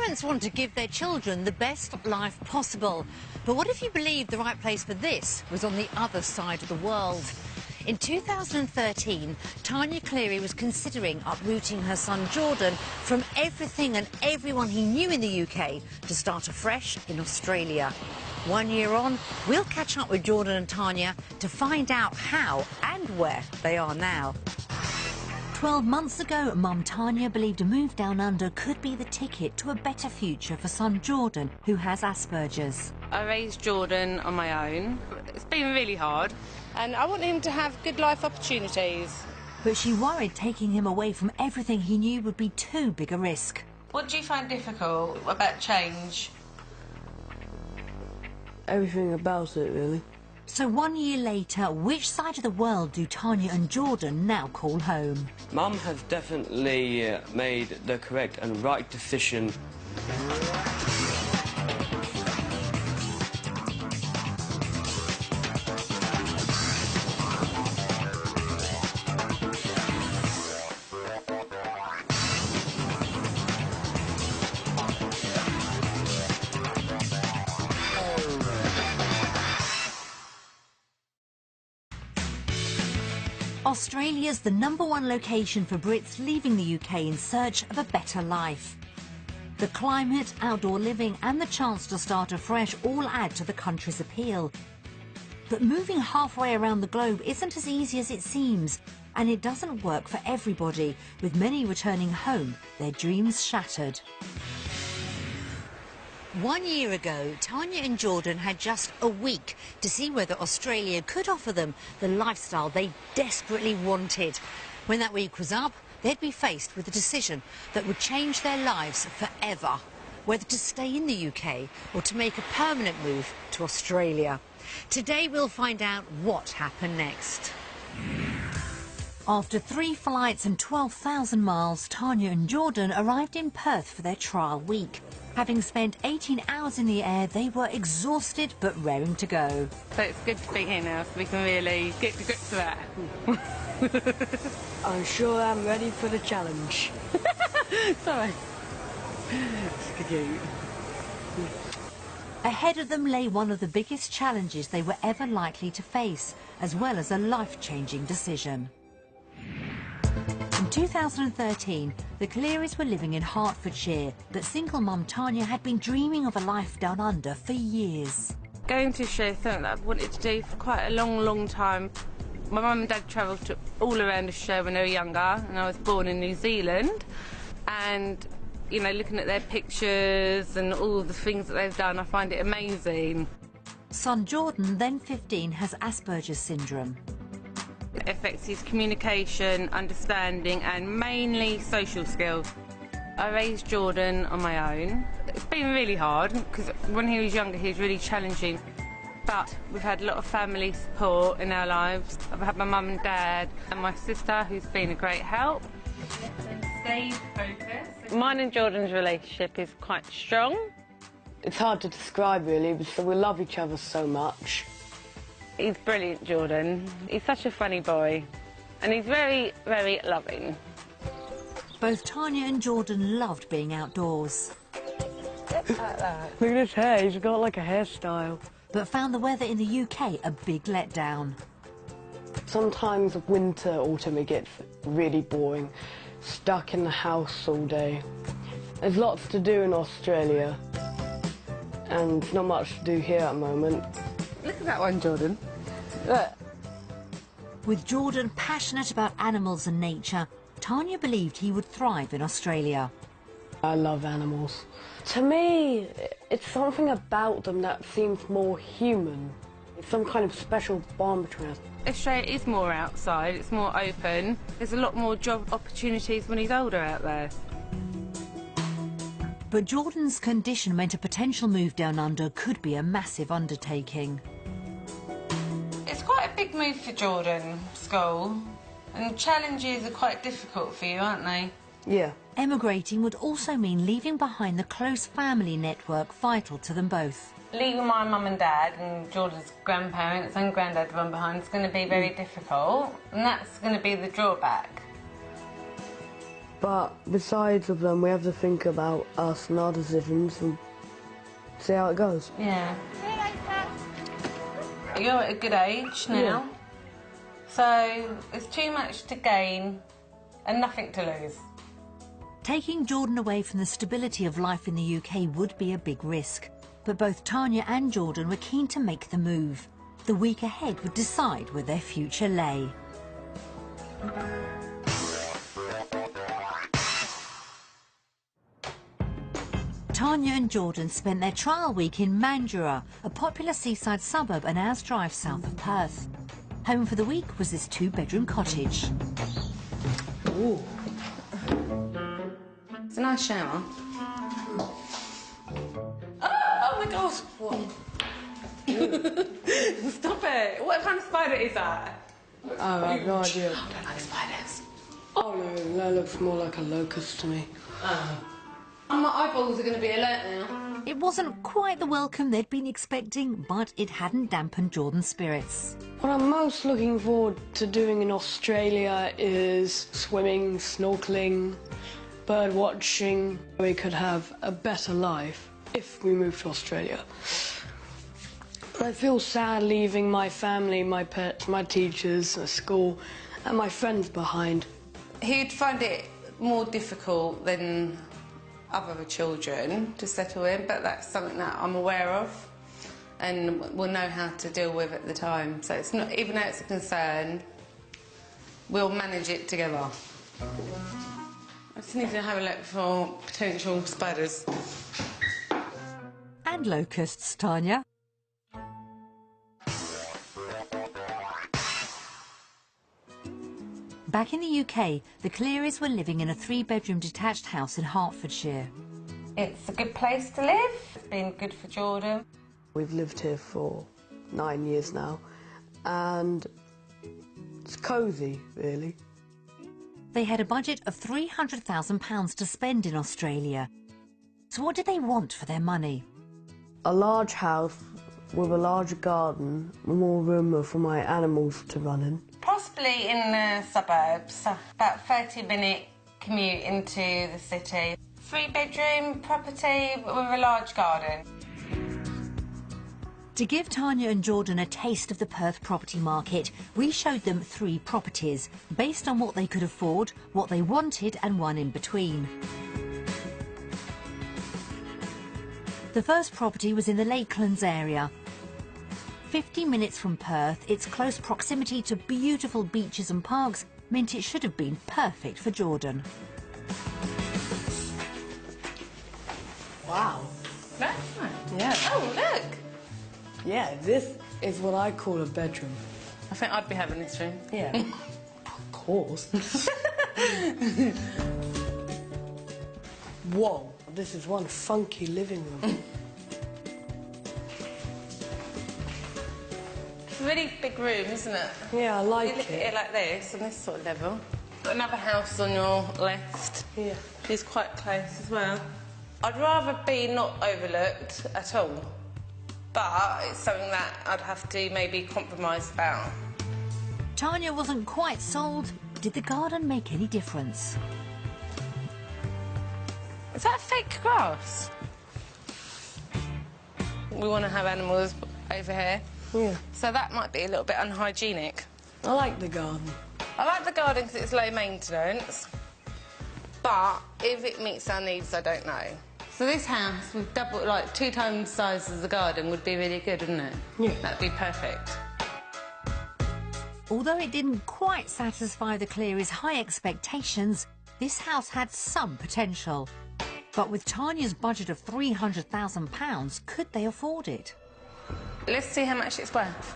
Parents want to give their children the best life possible. But what if you believed the right place for this was on the other side of the world? In 2013, Tanya Cleary was considering uprooting her son Jordan from everything and everyone he knew in the UK to start afresh in Australia. 1 year on, we'll catch up with Jordan and Tanya to find out how and where they are now. 12 months ago, Mum Tanya believed a move down under could be the ticket to a better future for son Jordan, who has Asperger's. I raised Jordan on my own. It's been really hard. And I want him to have good life opportunities. But she worried taking him away from everything he knew would be too big a risk. What do you find difficult about change? Everything about it, really. So 1 year later, which side of the world do Tanya and Jordan now call home? Mum has definitely made the correct and right decision. Australia's the #1 location for Brits leaving the UK in search of a better life. The climate, outdoor living and the chance to start afresh all add to the country's appeal. But moving halfway around the globe isn't as easy as it seems, and it doesn't work for everybody, with many returning home, their dreams shattered. 1 year ago, Tanya and Jordan had just a week to see whether Australia could offer them the lifestyle they desperately wanted. When that week was up, they'd be faced with a decision that would change their lives forever, whether to stay in the UK or to make a permanent move to Australia. Today we'll find out what happened next. After 3 flights and 12,000 miles, Tanya and Jordan arrived in Perth for their trial week. Having spent 18 hours in the air, they were exhausted but raring to go. So it's good to be here now, so we can really get to grips with that. I'm sure I'm ready for the challenge. Sorry. Ahead of them lay one of the biggest challenges they were ever likely to face, as well as a life-changing decision. In 2013, the Clearys were living in Hertfordshire, but single mum Tanya had been dreaming of a life down under for years. Going to Australia is something that I've wanted to do for quite a long time. My mum and dad travelled all around Australia when they were younger, and I was born in New Zealand. And, you know, looking at their pictures and all the things that they've done, I find it amazing. Son Jordan, then 15, has Asperger's syndrome. It affects his communication, understanding and mainly social skills. I raised Jordan on my own. It's been really hard because when he was younger he was really challenging, but we've had a lot of family support in our lives. I've had my mum and dad and my sister who's been a great help. Stay focused. Mine and Jordan's relationship is quite strong. It's hard to describe, really, because we love each other so much. He's brilliant, Jordan. He's such a funny boy. And he's very, very loving. Both Tanya and Jordan loved being outdoors. Look at his hair, he's got like a hairstyle. But found the weather in the UK a big letdown. Sometimes winter, autumn, it gets really boring. Stuck in the house all day. There's lots to do in Australia. And not much to do here at the moment. Look at that one, Jordan. With Jordan passionate about animals and nature, Tanya believed he would thrive in Australia. I love animals. To me, it's something about them that seems more human. It's some kind of special bond between us. Australia is more outside, it's more open. There's a lot more job opportunities when he's older out there. But Jordan's condition meant a potential move down under could be a massive undertaking. It's quite a big move for Jordan, school. And challenges are quite difficult for you, aren't they? Yeah. Emigrating would also mean leaving behind the close family network vital to them both. Leaving my mum and dad and Jordan's grandparents and granddad run behind is going to be very difficult, and that's going to be the drawback. But besides of them, we have to think about us and our decisions and see how it goes. Yeah. You're at a good age now, Yeah. so it's too much to gain and nothing to lose. Taking Jordan away from the stability of life in the UK would be a big risk. But both Tanya and Jordan were keen to make the move. The week ahead would decide where their future lay. Tanya and Jordan spent their trial week in Mandurah, a popular seaside suburb an hour's drive south of Perth. Home for the week was this two-bedroom cottage. Ooh. It's a nice shower. Oh my gosh! What? Stop it! What kind of spider is that? Oh, I have no idea. I don't like spiders. Oh no, that looks more like a locust to me. And my eyeballs are going to be alert now. It wasn't quite the welcome they'd been expecting, but it hadn't dampened Jordan's spirits. What I'm most looking forward to doing in Australia is swimming, snorkeling, bird watching. We could have a better life if we move to Australia. But I feel sad leaving my family, my pets, my teachers, my school, and my friends behind. He'd find it more difficult than other children to settle in, but that's something that I'm aware of and we'll know how to deal with at the time. So it's not, even though it's a concern, we'll manage it together. I just need to have a look for potential spiders. And locusts, Tanya. Back in the UK, the Clearys were living in a three-bedroom detached house in Hertfordshire. It's a good place to live. It's been good for Jordan. We've lived here for 9 years now, and it's cosy, really. They had a budget of £300,000 to spend in Australia. So what did they want for their money? A large house with a large garden, more room for my animals to run in. Possibly in the suburbs, about 30-minute commute into the city. 3-bedroom property with a large garden. To give Tanya and Jordan a taste of the Perth property market, we showed them 3 properties, based on what they could afford, what they wanted and one in between. The first property was in the Lakelands area. 50 minutes from Perth, its close proximity to beautiful beaches and parks meant it should have been perfect for Jordan. Wow. That's nice. Yeah. Oh, look! Yeah, this is what I call a bedroom. I think I'd be having this room. Yeah. Of course. Whoa, this is one funky living room. It's a really big room, isn't it? Yeah, I You like look at it. it like this, on this sort of level. Got another house on your left. Yeah. She's quite close as well. I'd rather be not overlooked at all, but it's something that I'd have to maybe compromise about. Tanya wasn't quite sold. Did the garden make any difference? Is that fake grass? We want to have animals over here, Yeah. so that might be a little bit unhygienic. I like the garden. I like the garden because it's low maintenance, but if it meets our needs, I don't know. So this house with double, like 2 times the size as the garden would be really good, wouldn't it? Yeah. That'd be perfect. Although it didn't quite satisfy the Clearys' high expectations, this house had some potential. But with Tanya's budget of £300,000, could they afford it? Let's see how much it's worth.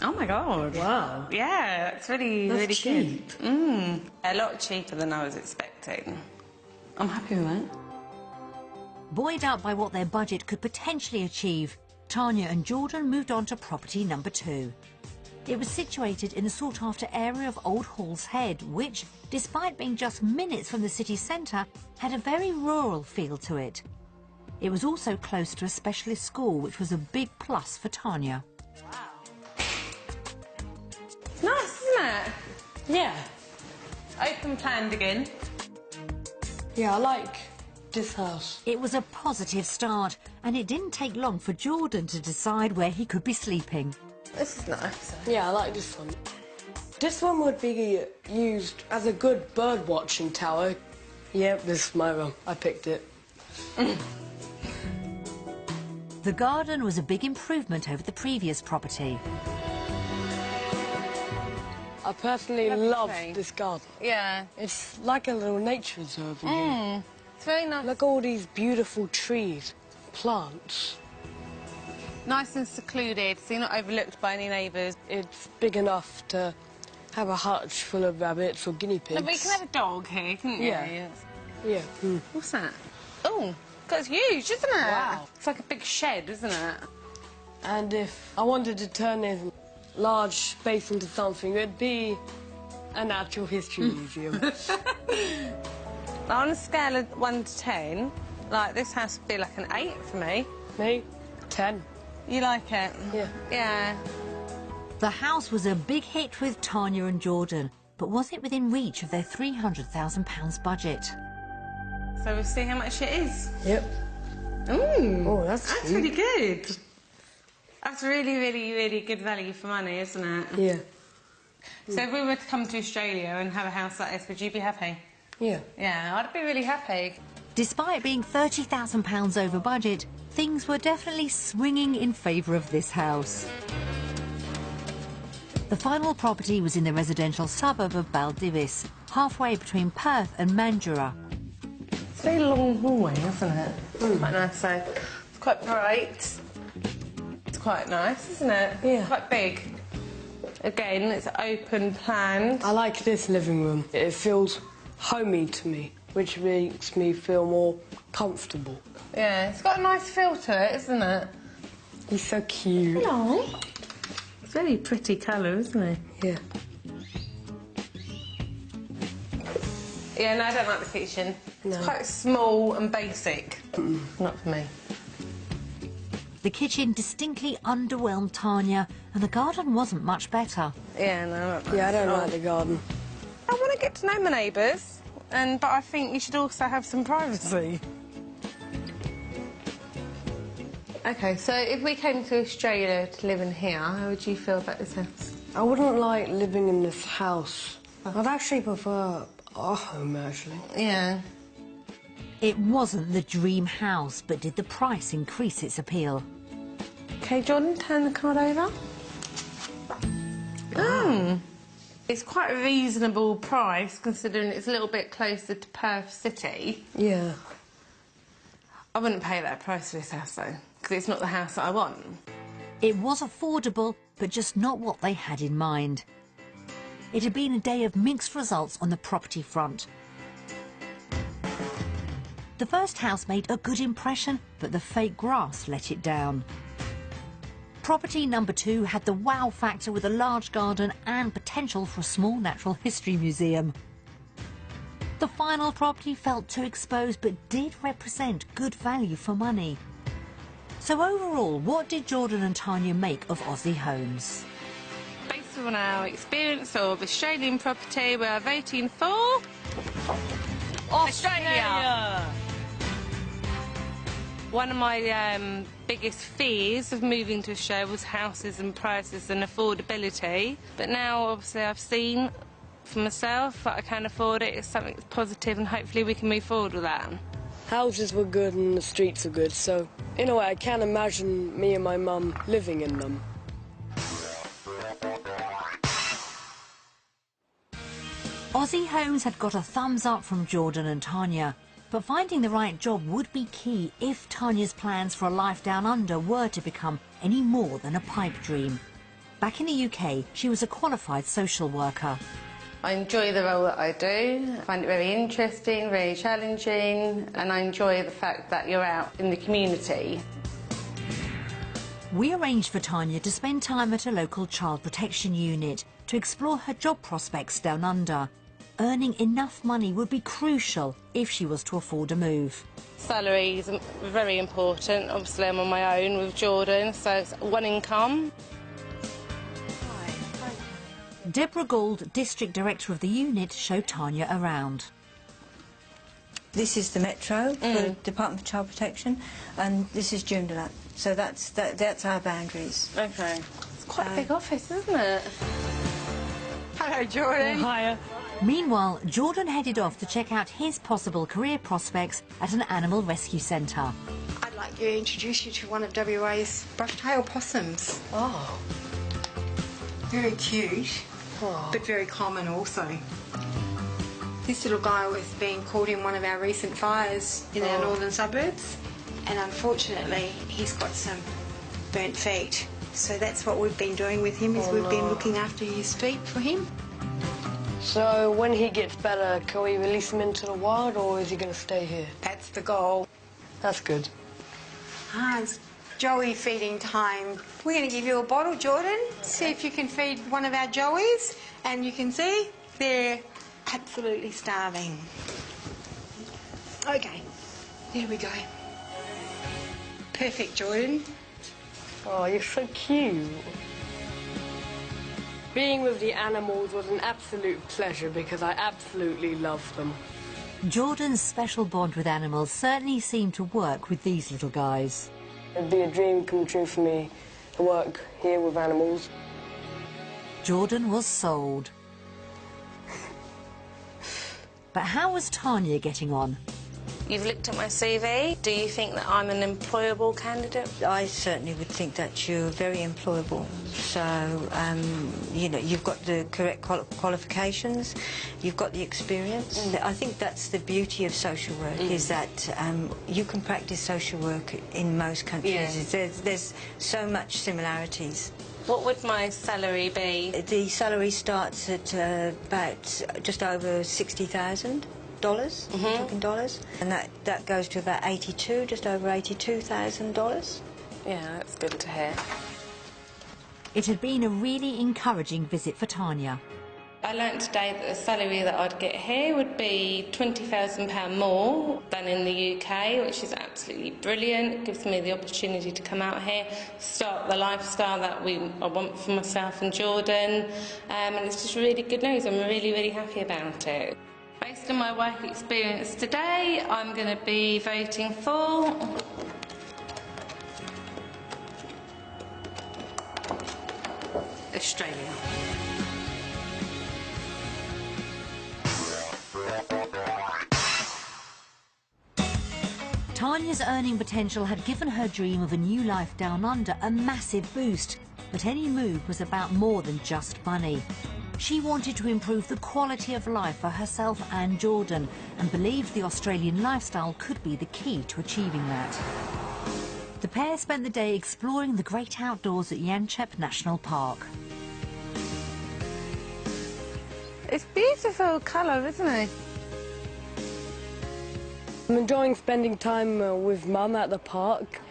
Oh my God. Wow. Yeah, it's really, That's really cheap. good. A lot cheaper than I was expecting. I'm happy with that. Buoyed up by what their budget could potentially achieve, Tanya and Jordan moved on to property number 2. It was situated in the sought-after area of Old Hall's Head, which, despite being just minutes from the city centre, had a very rural feel to it. It was also close to a specialist school, which was a big plus for Tanya. Nice, isn't it? Yeah. open planned again. Yeah, I like this house. It was a positive start, and it didn't take long for Jordan to decide where he could be sleeping. This is nice. Yeah, I like this one. This one would be used as a good bird watching tower. Yep, this is my room. I picked it. The garden was a big improvement over the previous property. I personally love this garden. Yeah. It's like a little nature reserve here. It's very nice. Look at all these beautiful trees, plants. Nice and secluded, so you're not overlooked by any neighbours. It's big enough to have a hutch full of rabbits or guinea pigs. No, but you can have a dog here, can't you? Yeah. Yeah. Mm. What's that? Oh, that's huge, isn't it? Wow. It's like a big shed, isn't it? And if I wanted to turn this large space into something, it'd be a natural history museum. On a scale of 1 to 10, like, this house would be like an 8 for me. Me? 10. You like it? Yeah. Yeah. The house was a big hit with Tanya and Jordan, but was it within reach of their £300,000 budget? So we'll see how much it is. Yep. Ooh, Oh, that's cheap. really good. That's really, really, really good value for money, isn't it? Yeah. So if we were to come to Australia and have a house like this, would you be happy? Yeah. Yeah, I'd be really happy. Despite being £30,000 over budget, things were definitely swinging in favour of this house. The final property was in the residential suburb of Baldivis, halfway between Perth and Mandurah. It's a very long hallway, isn't it? Quite nice, so it's quite bright. It's quite nice, isn't it? Yeah. Quite big. Again, it's open planned. I like this living room. It feels homey to me, which makes me feel more comfortable. Yeah, it's got a nice feel to it, isn't it? He's so cute. No. It's a very pretty colour, isn't it? Yeah. Yeah, no, I don't like the kitchen. No. It's quite small and basic. Not for me. The kitchen distinctly underwhelmed Tanya, and the garden wasn't much better. Yeah, no, Yeah, I don't like the garden. I want to get to know my neighbours, but I think you should also have some privacy. OK, so if we came to Australia to live in here, how would you feel about this house? I wouldn't like living in this house. I'd actually prefer our home, actually. Yeah. It wasn't the dream house, but did the price increase its appeal? OK, Jordan, turn the card over. It's quite a reasonable price, considering it's a little bit closer to Perth City. Yeah. I wouldn't pay that price for this house, though, because it's not the house that I want. It was affordable, but just not what they had in mind. It had been a day of mixed results on the property front. The first house made a good impression, but the fake grass let it down. Property number 2 had the wow factor with a large garden and potential for a small natural history museum. The final property felt too exposed, but did represent good value for money. So overall, what did Jordan and Tanya make of Aussie homes? Based on our experience of Australian property, we are voting for... Australia! One of my biggest fears of moving to Australia was houses and prices and affordability. But now, obviously, I've seen for myself that I can afford it. It's something that's positive, and hopefully we can move forward with that. Houses were good and the streets are good, so in a way I can imagine me and my mum living in them. Aussie homes had got a thumbs up from Jordan and Tanya, but finding the right job would be key if Tanya's plans for a life down under were to become any more than a pipe dream. Back in the UK, she was a qualified social worker. I enjoy the role that I do. I find it very interesting, very challenging, and I enjoy the fact that you're out in the community. We arranged for Tanya to spend time at a local child protection unit to explore her job prospects down under. Earning enough money would be crucial if she was to afford a move. Salary is very important. Obviously, I'm on my own with Jordan, so it's one income. Deborah Gould, District Director of the unit, showed Tanya around. This is the Metro for the Department for Child Protection, and this is Joondalup. So that's our boundaries. Okay. It's quite a big office, isn't it? Hello, Jordan. Hiya. Meanwhile, Jordan headed off to check out his possible career prospects at an animal rescue centre. I'd like to introduce you to one of WA's brush-tailed possums. Oh. Very cute, but very common also. This little guy was being caught in one of our recent fires in our northern suburbs, and unfortunately he's got some burnt feet. So that's what we've been doing with him, is we've been looking after his feet for him. So when he gets better, can we release him into the wild, or is he going to stay here? That's the goal. That's good. It's Joey feeding time. We're going to give you a bottle, Jordan. See if you can feed one of our Joeys. And you can see they're absolutely starving. Okay, there we go. Perfect, Jordan. Oh, you're so cute. Being with the animals was an absolute pleasure because I absolutely love them. Jordan's special bond with animals certainly seemed to work with these little guys. It'd be a dream come true for me to work here with animals. Jordan was sold. But how was Tanya getting on? You've looked at my CV. Do you think that I'm an employable candidate? I certainly would think that you're very employable. So, you know, you've got the correct qualifications, you've got the experience. I think that's the beauty of social work, is that you can practice social work in most countries. There's so much similarities. What would my salary be? The salary starts at about just over $60,000. Talking dollars, and that goes to about just over $82,000. Yeah, that's good to hear. It had been a really encouraging visit for Tanya. I learnt today that the salary that I'd get here would be £20,000 more than in the UK, which is absolutely brilliant. It gives me the opportunity to come out here, start the lifestyle that I want for myself and Jordan, and it's just really good news. I'm really, really happy about it. Based on my work experience today, I'm going to be voting for Australia. Tanya's earning potential had given her dream of a new life down under a massive boost, but any move was about more than just money. She wanted to improve the quality of life for herself and Jordan, and believed the Australian lifestyle could be the key to achieving that. The pair spent the day exploring the great outdoors at Yanchep National Park. It's beautiful colour, isn't it? I'm enjoying spending time with Mum at the park.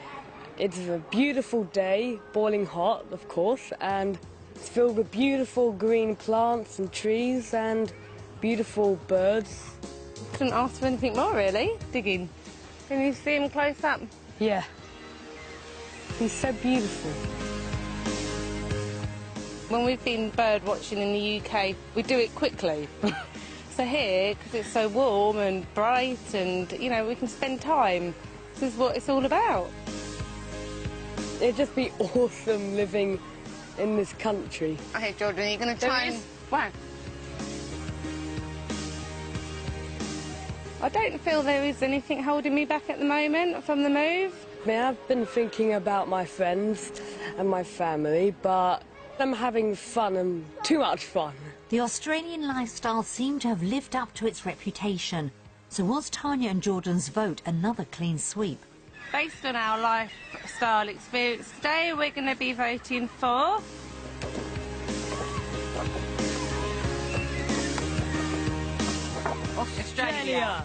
It's a beautiful day, boiling hot, of course, and it's filled with beautiful green plants and trees and beautiful birds. Couldn't ask for anything more, really. Digging. Can you see him close up? Yeah. He's so beautiful. When we've been bird watching in the UK, we do it quickly. So here, because it's so warm and bright and, you know, we can spend time. This is what it's all about. It'd just be awesome living in this country. Okay, Jordan, are you going to try and... Wow. I don't feel there is anything holding me back at the moment from the move. I mean, I've been thinking about my friends and my family, but I'm having fun, and too much fun. The Australian lifestyle seemed to have lived up to its reputation. So was Tanya and Jordan's vote another clean sweep? Based on our lifestyle experience today, we're going to be voting for... Australia.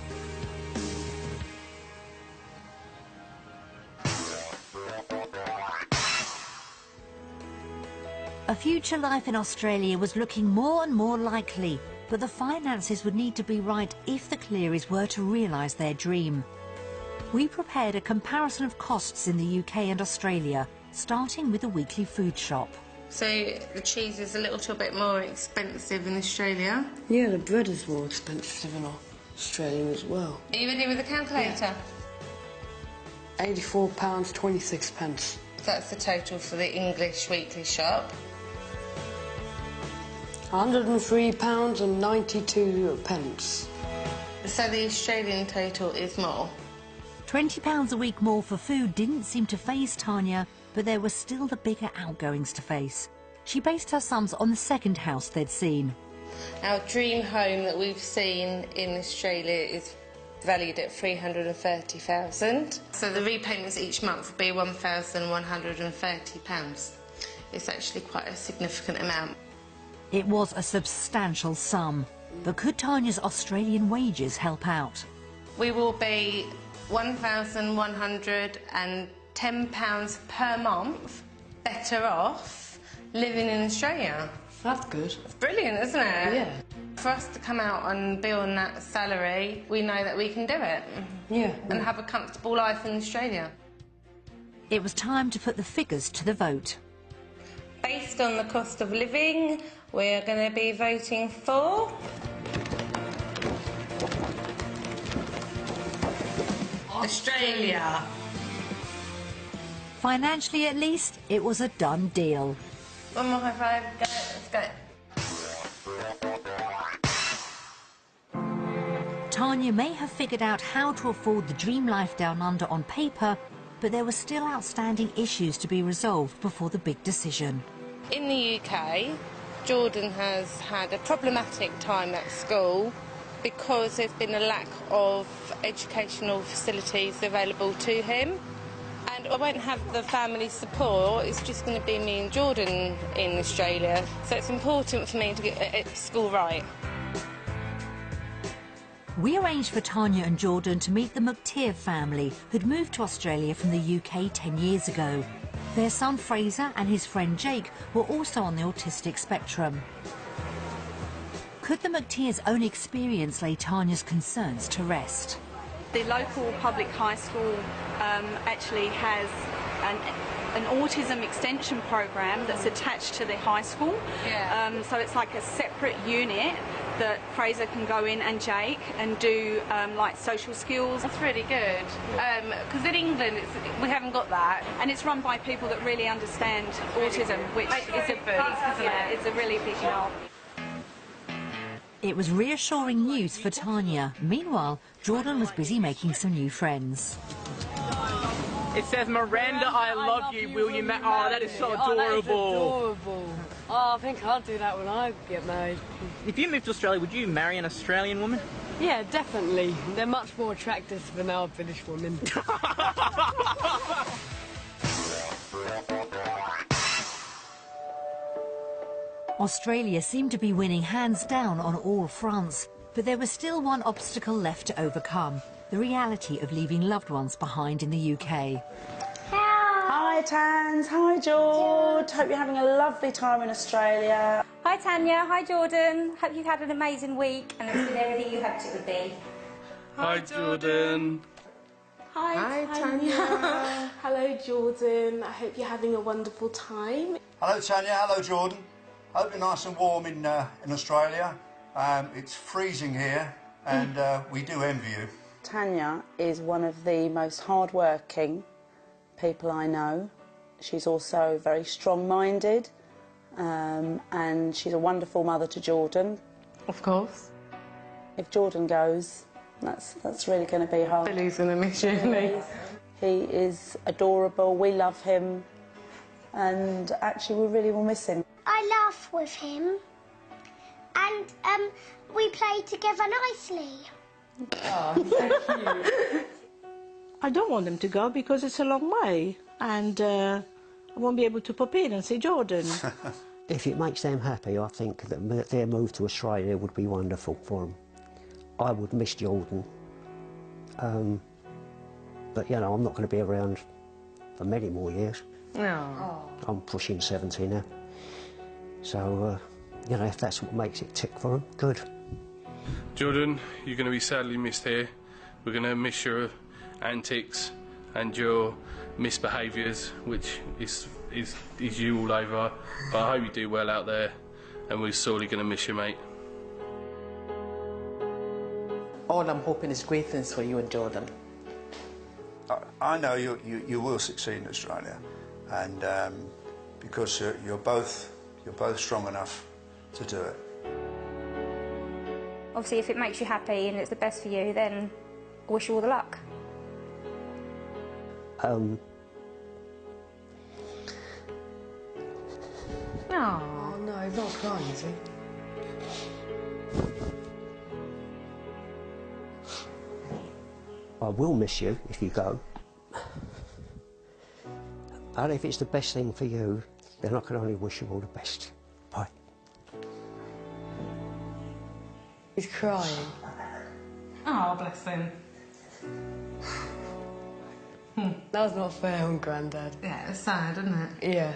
A future life in Australia was looking more and more likely, but the finances would need to be right if the Clearys were to realise their dream. We prepared a comparison of costs in the UK and Australia, starting with a weekly food shop. So the cheese is a little bit more expensive in Australia. Yeah, the bread is more expensive in Australia as well. Are you ready with the calculator? Yeah. £84.26. That's the total for the English weekly shop. £103.92. So the Australian total is more. £20 a week more for food didn't seem to faze Tanya, but there were still the bigger outgoings to face. She based her sums on the second house they'd seen. Our dream home that we've seen in Australia is valued at $330,000. So the repayments each month would be £1,130. It's actually quite a significant amount. It was a substantial sum, but could Tanya's Australian wages help out? We will be £1,110 per month better off living in Australia. That's good. It's brilliant, isn't it? Yeah. For us to come out and be on that salary, we know that we can do it. Yeah. And have a comfortable life in Australia. It was time to put the figures to the vote. Based on the cost of living, we're going to be voting for... Australia. Financially, at least, it was a done deal. One more high five. Go. Let's go. Tanya may have figured out how to afford the dream life down under on paper, but there were still outstanding issues to be resolved before the big decision. In the UK, Jordan has had a problematic time at school because there's been a lack of educational facilities available to him. And I won't have the family support, it's just going to be me and Jordan in Australia. So it's important for me to get school right. We arranged for Tanya and Jordan to meet the McTeer family, who'd moved to Australia from the UK 10 years ago. Their son Fraser and his friend Jake were also on the autistic spectrum. Could the McTeers' own experience lay Tanya's concerns to rest? The local public high school actually has an autism extension program that's attached to the high school. Yeah. So it's like a separate unit that Fraser can go in and Jake and do like social skills. That's really good. Because in England we haven't got that. And it's run by people that really understand autism, which is it's a really big help. It was reassuring news for Tanya. Meanwhile, Jordan was busy making some new friends. It says, Miranda, I love you, will you marry? Oh, that is so adorable. Oh, that is adorable. Oh, I think I'll do that when I get married. If you moved to Australia, would you marry an Australian woman? Yeah, definitely. They're much more attractive than our British women. Australia seemed to be winning hands down on all fronts, but there was still one obstacle left to overcome: the reality of leaving loved ones behind in the UK. Hi Tans, hi George, hope you're having a lovely time in Australia. Hi Tanya, hi Jordan, hope you've had an amazing week and it's been everything you hoped it would be. Hi Jordan. Hi Tanya. Hello Jordan, I hope you're having a wonderful time. Hello Tanya, hello Jordan. Hope you're nice and warm in Australia. It's freezing here and we do envy you. Tanya is one of the most hard-working people I know. She's also very strong-minded and she's a wonderful mother to Jordan. Of course. If Jordan goes, that's really going to be hard. Billy's going to miss you, isn't he? He is adorable, we love him and actually we really will miss him. I laugh with him and we play together nicely. Oh, so cute. I don't want them to go because it's a long way and I won't be able to pop in and see Jordan. If it makes them happy, I think that their move to Australia would be wonderful for them. I would miss Jordan. But, you know, I'm not going to be around for many more years. No. I'm pushing 70 now. So, you know, if that's what makes it tick for them, good. Jordan, you're going to be sadly missed here. We're going to miss your antics and your misbehaviours, which is is you all over. But I hope you do well out there, and we're sorely going to miss you, mate. All I'm hoping is great things for you and Jordan. I know you will succeed in Australia, and because you're both strong enough to do it. Obviously, if it makes you happy and it's the best for you, then I wish you all the luck. Oh, no, he's not crying, is he? I will miss you if you go. And if it's the best thing for you, then I can only wish you all the best. Bye. He's crying. Oh, bless him. That was not fair on Grandad. Yeah, it's sad, isn't it? Yeah.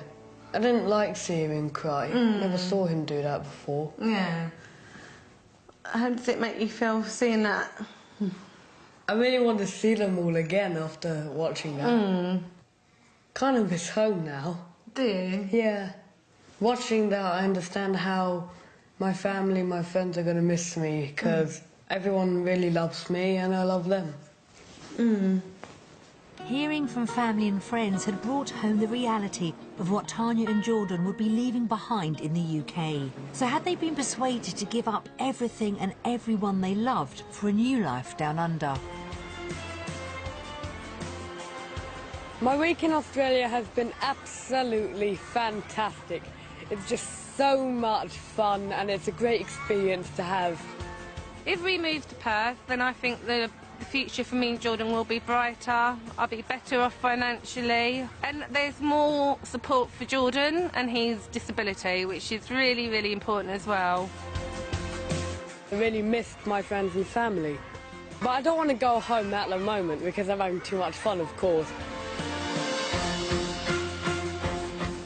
I didn't like seeing him cry. Never saw him do that before. Yeah. How does it make you feel seeing that? I really want to see them all again after watching that. Kind of miss home now. Do you? Yeah. Watching that, I understand how my family, my friends are going to miss me, because everyone really loves me and I love them. Hearing from family and friends had brought home the reality of what Tanya and Jordan would be leaving behind in the UK. So had they been persuaded to give up everything and everyone they loved for a new life down under? My week in Australia has been absolutely fantastic. It's just so much fun and it's a great experience to have. If we move to Perth, then I think the future for me and Jordan will be brighter. I'll be better off financially. And there's more support for Jordan and his disability, which is really, really important as well. I really missed my friends and family. But I don't want to go home at the moment because I'm having too much fun, of course.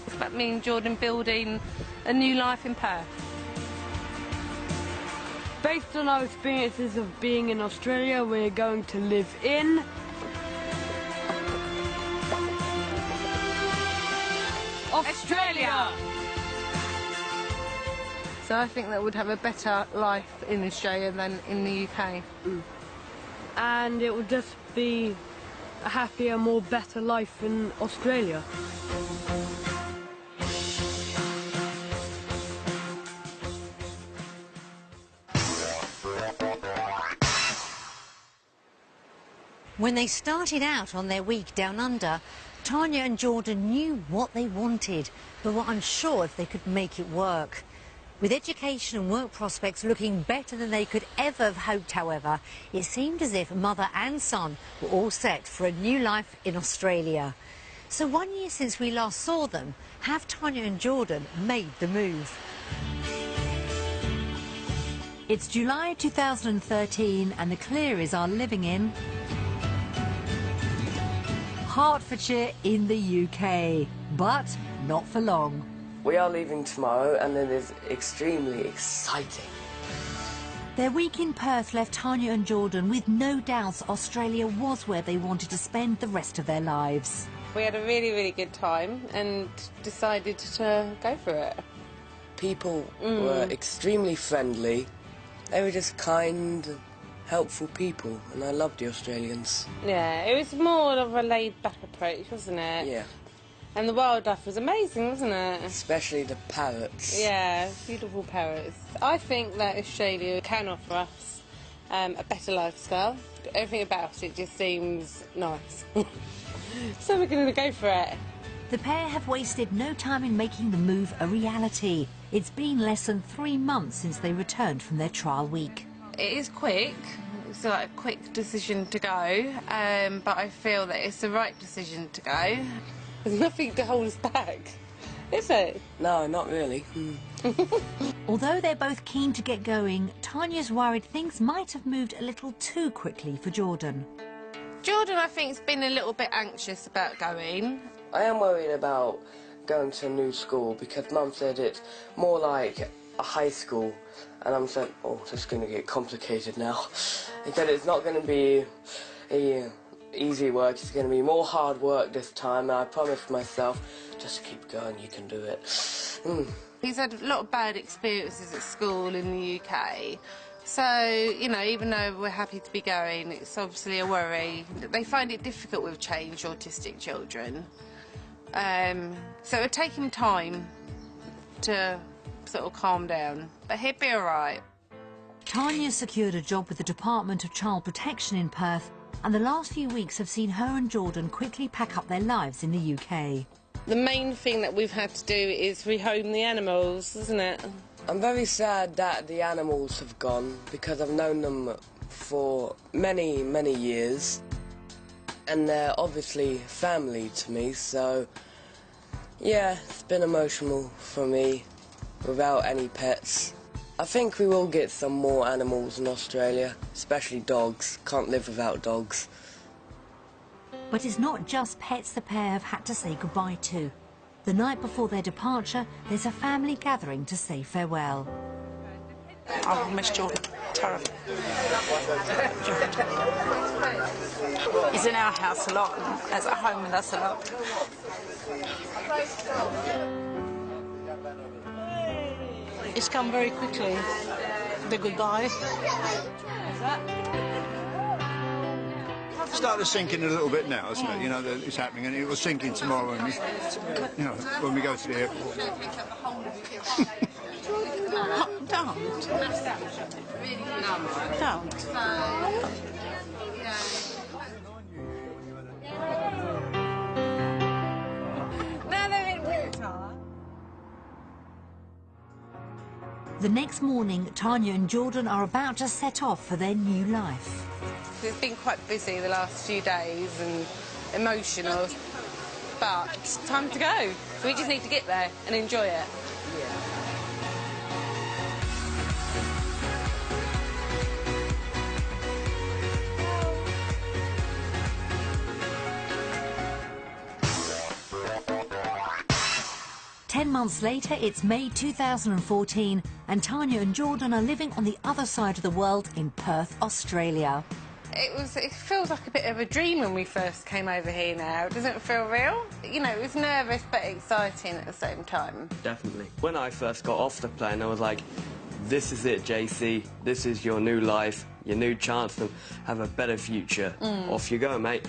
It's about me and Jordan building a new life in Perth. Based on our experiences of being in Australia, we're going to live in Australia! So I think that we'd have a better life in Australia than in the UK. And it would just be a happier, more better life in Australia. When they started out on their week down under, Tanya and Jordan knew what they wanted, but were unsure if they could make it work. With education and work prospects looking better than they could ever have hoped, however, it seemed as if mother and son were all set for a new life in Australia. So 1 year since we last saw them, have Tanya and Jordan made the move? It's July 2013 and the Clearys are living in Hertfordshire in the UK, but not for long. We are leaving tomorrow and it is extremely exciting. Their week in Perth left Tanya and Jordan with no doubts Australia was where they wanted to spend the rest of their lives. We had a really, really good time and decided to go for it. People were extremely friendly. They were just kind, helpful people, and I loved the Australians. Yeah, it was more of a laid-back approach, wasn't it? Yeah. And the wildlife was amazing, wasn't it? Especially the parrots. Yeah, beautiful parrots. I think that Australia can offer us a better lifestyle. Everything about it just seems nice. So we're going to go for it. The pair have wasted no time in making the move a reality. It's been less than 3 months since they returned from their trial week. It is quick. It's like a quick decision to go, but I feel that it's the right decision to go. There's nothing to hold us back, is it? No, not really. Although they're both keen to get going, Tanya's worried things might have moved a little too quickly for Jordan. Jordan, I think, has been a little bit anxious about going. I am worried about going to a new school because Mum said it's more like a high school, and I'm saying, oh, this is going to get complicated now. He said it's not going to be a easy work. It's going to be more hard work this time, and I promised myself, just keep going, you can do it. He's had a lot of bad experiences at school in the UK. So, you know, even though we're happy to be going, it's obviously a worry. They find it difficult with change, autistic children. So it would take him time to sort of calm down, but he'd be all right. Tanya secured a job with the Department of Child Protection in Perth, and the last few weeks have seen her and Jordan quickly pack up their lives in the UK. The main thing that we've had to do is rehome the animals, isn't it? I'm very sad that the animals have gone, because I've known them for many, many years, and they're obviously family to me, so yeah, it's been emotional for me without any pets. I think we will get some more animals in Australia, especially dogs. Can't live without dogs. But it's not just pets the pair have had to say goodbye to. The night before their departure, there's a family gathering to say farewell. I've missed Jordan. Terrible. He's in our house a lot, and is at home with us a lot. It's come very quickly, the goodbye. It's started sinking a little bit now, isn't it? You know, it's happening, and it will sink in tomorrow when we, you know, when we go to the airport. Don't. The next morning, Tanya and Jordan are about to set off for their new life. It's been quite busy the last few days and emotional, but it's time to go. So we just need to get there and enjoy it. 10 months later, it's May 2014, and Tanya and Jordan are living on the other side of the world in Perth, Australia. It feels like a bit of a dream when we first came over here now. Doesn't it feel real? You know, it was nervous but exciting at the same time. Definitely. When I first got off the plane, I was like, this is it, JC. This is your new life, your new chance to have a better future. Off you go, mate.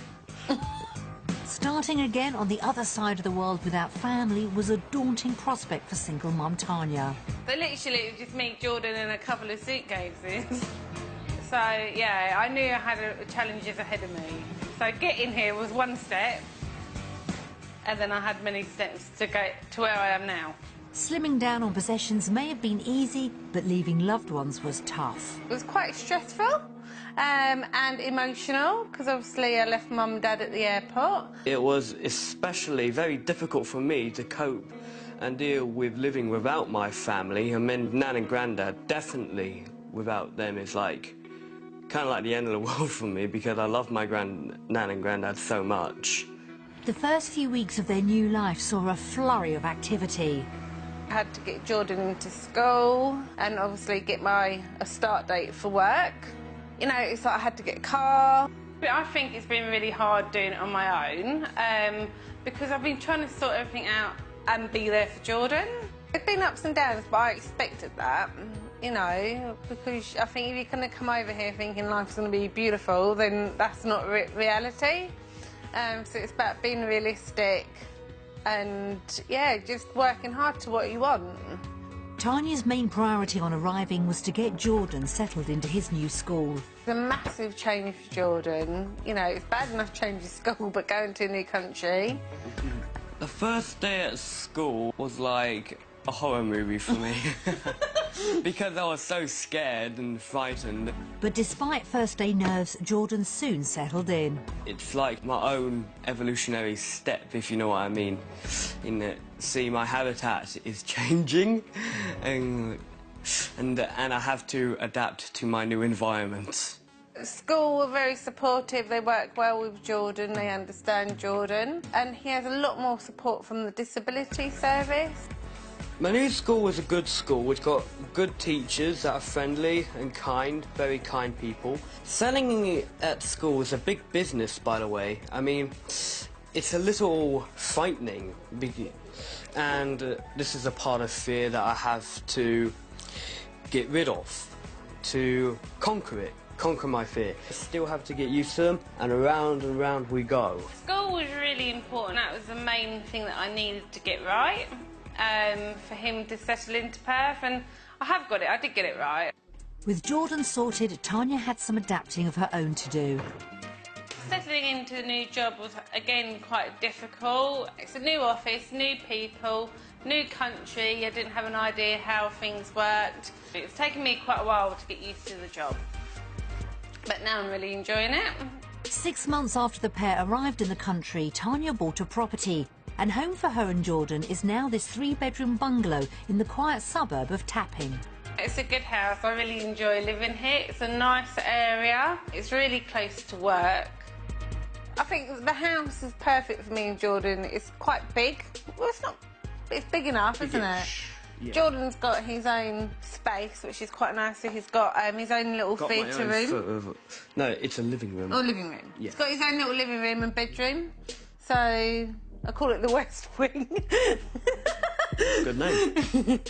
Starting again on the other side of the world without family was a daunting prospect for single mum Tanya. But literally, it was just me, Jordan, and a couple of suitcases. So, yeah, I knew I had challenges ahead of me. So getting here was one step, and then I had many steps to get to where I am now. Slimming down on possessions may have been easy, but leaving loved ones was tough. It was quite stressful and emotional, because obviously I left Mum and Dad at the airport. It was especially very difficult for me to cope and deal with living without my family. I mean, Nan and Grandad, definitely without them is like kind of like the end of the world for me, because I love my Nan and Grandad so much. The first few weeks of their new life saw a flurry of activity. I had to get Jordan into school and obviously get a start date for work. You know, it's like I had to get a car. But I think it's been really hard doing it on my own because I've been trying to sort everything out and be there for Jordan. There's been ups and downs, but I expected that, you know, because I think if you're going to come over here thinking life's going to be beautiful, then that's not reality. So it's about being realistic and, yeah, just working hard to what you want. Tanya's main priority on arriving was to get Jordan settled into his new school. It's a massive change for Jordan. You know, it's bad enough changing school, but going to a new country. The first day at school was like a horror movie for me. Because I was so scared and frightened. But despite first day nerves, Jordan soon settled in. It's like my own evolutionary step, if you know what I mean. In that, see, my habitat is changing, and I have to adapt to my new environment. School were very supportive. They work well with Jordan. They understand Jordan, and he has a lot more support from the disability service. My new school was a good school. It's got good teachers that are friendly and kind, very kind people. Selling at school is a big business, by the way. I mean, it's a little frightening, and this is a part of fear that I have to get rid of, to conquer my fear. I still have to get used to them, and round we go. School was really important. That was the main thing that I needed to get right, for him to settle into Perth, and I have got it. I did get it right. With Jordan sorted, Tanya had some adapting of her own to do. Settling into the new job was, again, quite difficult. It's a new office, new people, new country. I didn't have an idea how things worked. It's taken me quite a while to get used to the job, but now I'm really enjoying it. 6 months after the pair arrived in the country, Tanya bought a property, and home for her and Jordan is now this 3-bedroom bungalow in the quiet suburb of Tapping. It's a good house. I really enjoy living here. It's a nice area. It's really close to work. I think the house is perfect for me and Jordan. It's quite big. Well, it's big enough, isn't it? Yeah. Jordan's got his own space, which is quite nice. So he's got his own little theatre room. No, it's a living room. Oh, living room. Yeah. He's got his own little living room and bedroom. So I call it the West Wing. Good name.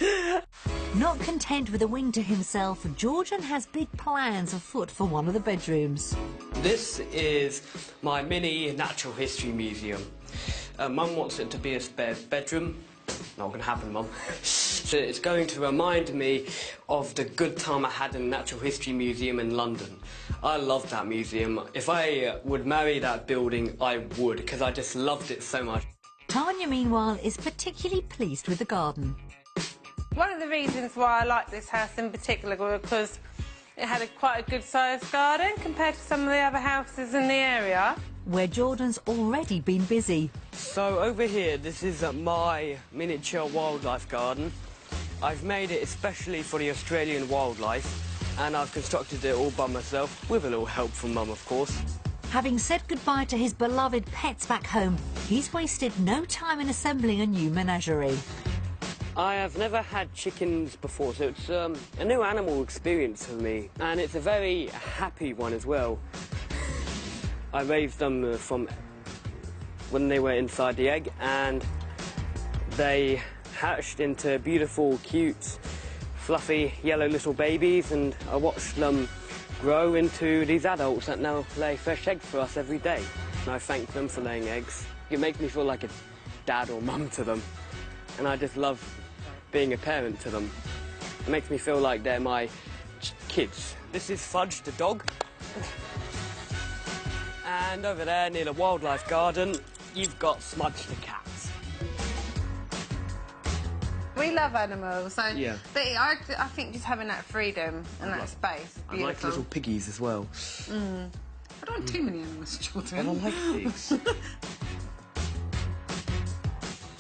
Not content with a wing to himself, Jordan has big plans afoot for one of the bedrooms. This is my mini natural history museum. Mum wants it to be a spare bedroom. Not going to happen, Mum. So it's going to remind me of the good time I had in the Natural History Museum in London. I loved that museum. If I would marry that building, I would, because I just loved it so much. Tanya, meanwhile, is particularly pleased with the garden. One of the reasons why I like this house in particular was because it had quite a good-sized garden compared to some of the other houses in the area. Where Jordan's already been busy. So over here, this is my miniature wildlife garden. I've made it especially for the Australian wildlife, and I've constructed it all by myself, with a little help from Mum, of course. Having said goodbye to his beloved pets back home, he's wasted no time in assembling a new menagerie. I have never had chickens before, so it's a new animal experience for me, and it's a very happy one as well. I raised them from when they were inside the egg, and they hatched into beautiful, cute, fluffy, yellow little babies, and I watched them grow into these adults that now lay fresh eggs for us every day. And I thank them for laying eggs. It makes me feel like a dad or mum to them, and I just love being a parent to them. It makes me feel like they're my kids. This is Fudge the dog. And over there, near the wildlife garden, you've got Smudge the cat. We love animals, so yeah. But I think just having that freedom and that space, beautiful. I like little piggies as well. I don't want too many animals, children. I don't like pigs.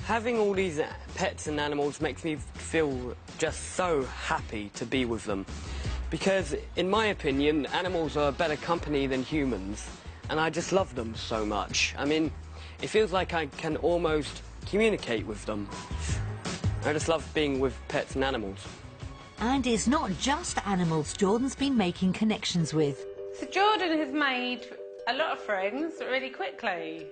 Having all these pets and animals makes me feel just so happy to be with them. Because, in my opinion, animals are a better company than humans. And I just love them so much. I mean, it feels like I can almost communicate with them. I just love being with pets and animals. And it's not just animals Jordan's been making connections with. So Jordan has made a lot of friends really quickly.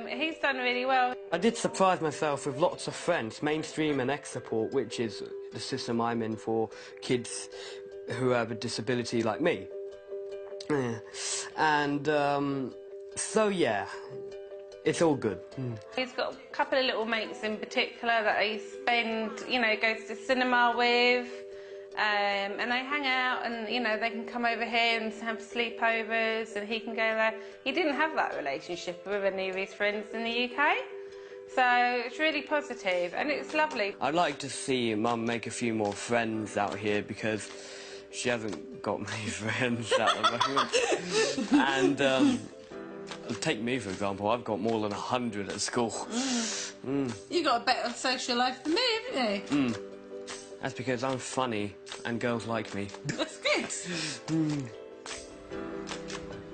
He's done really well. I did surprise myself with lots of friends, mainstream and X-Support, which is the system I'm in for kids who have a disability like me. And so yeah, it's all good. He's got a couple of little mates in particular that he goes to cinema with, and they hang out, and they can come over here and have sleepovers, and he can go there. He didn't have that relationship with any of his friends in the UK, so it's really positive and it's lovely. I'd like to see Mum make a few more friends out here because she hasn't got many friends at the moment. And take me, for example. I've got more than 100 at school. You've got a better social life than me, haven't you? That's because I'm funny and girls like me. That's good.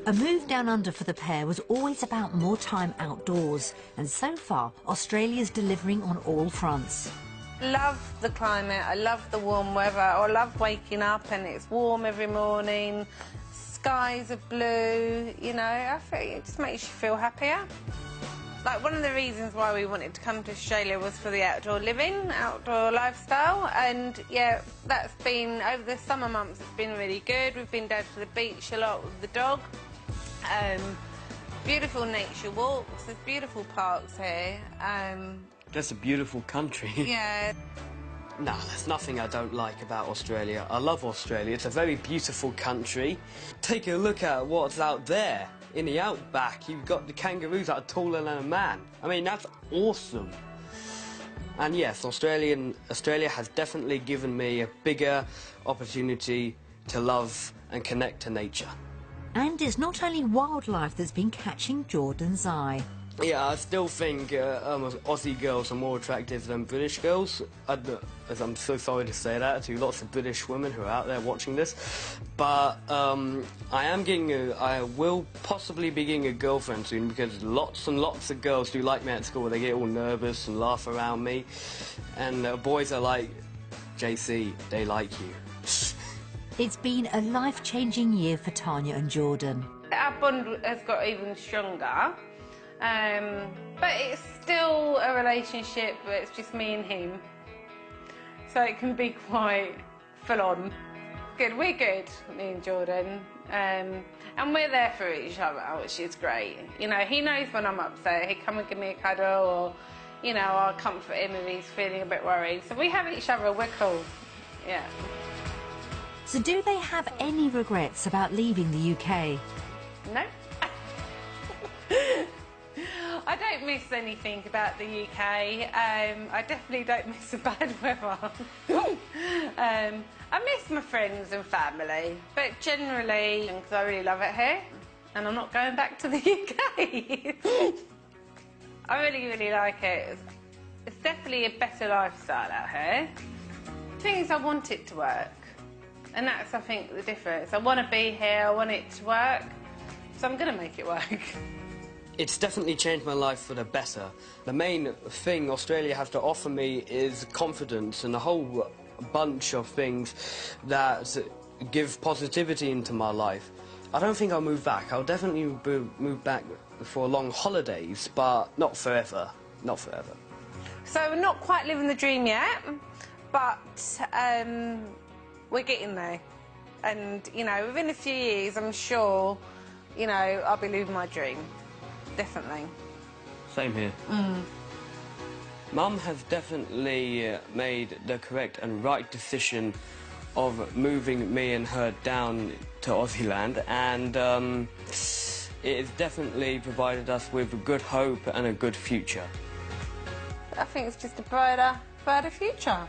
A move down under for the pair was always about more time outdoors, and so far Australia's delivering on all fronts. Love the climate, I love the warm weather, I love waking up and it's warm every morning, skies are blue, you know, I think it just makes you feel happier. Like, one of the reasons why we wanted to come to Australia was for the outdoor living, outdoor lifestyle, and yeah, that's been, over the summer months, it's been really good. We've been down to the beach a lot with the dog. Beautiful nature walks, there's beautiful parks here. That's a beautiful country. Yeah. No, there's nothing I don't like about Australia. I love Australia. It's a very beautiful country. Take a look at what's out there. In the outback, you've got the kangaroos that are taller than a man. I mean, that's awesome. And yes, Australia has definitely given me a bigger opportunity to love and connect to nature. And it's not only wildlife that's been catching Jordan's eye. Yeah, I still think Aussie girls are more attractive than British girls. As I'm so sorry to say that to lots of British women who are out there watching this. But I will possibly be getting a girlfriend soon, because lots and lots of girls do like me at school. They get all nervous and laugh around me. And boys are like, JC, they like you. It's been a life-changing year for Tanya and Jordan. Our bond has got even stronger. But it's still a relationship, but it's just me and him. So it can be quite full on. Good, we're good, me and Jordan. And we're there for each other, which is great. You know, he knows when I'm upset, he'll come and give me a cuddle, or, you know, I'll comfort him if he's feeling a bit worried. So we have each other, we're cool, yeah. So do they have any regrets about leaving the UK? No. I don't miss anything about the UK. I definitely don't miss the bad weather. I miss my friends and family, but generally, because I really love it here, and I'm not going back to the UK. I really, really like it. It's definitely a better lifestyle out here. The thing is, I want it to work, and that's, I think, the difference. I want to be here, I want it to work, so I'm going to make it work. It's definitely changed my life for the better. The main thing Australia has to offer me is confidence and a whole bunch of things that give positivity into my life. I don't think I'll move back. I'll definitely move back for long holidays, but not forever. Not forever. So we're not quite living the dream yet, but we're getting there. And, you know, within a few years, I'm sure, you know, I'll be living my dream. Definitely. Same here. Mum has definitely made the correct and right decision of moving me and her down to Aussie land, and it has definitely provided us with a good hope and a good future. I think it's just a brighter future.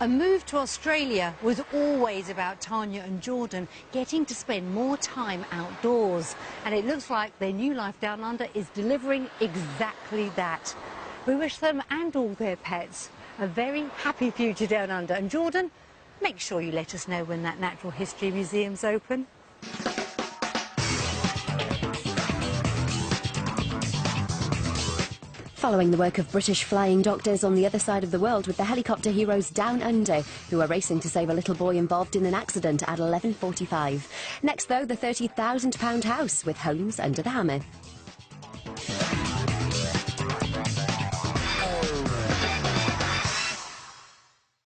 A move to Australia was always about Tanya and Jordan getting to spend more time outdoors. And it looks like their new life down under is delivering exactly that. We wish them and all their pets a very happy future down under. And Jordan, make sure you let us know when that Natural History Museum's open. Following the work of British flying doctors on the other side of the world with the helicopter heroes Down Under, who are racing to save a little boy involved in an accident at 11:45. Next, though, the £30,000 house with homes under the hammer.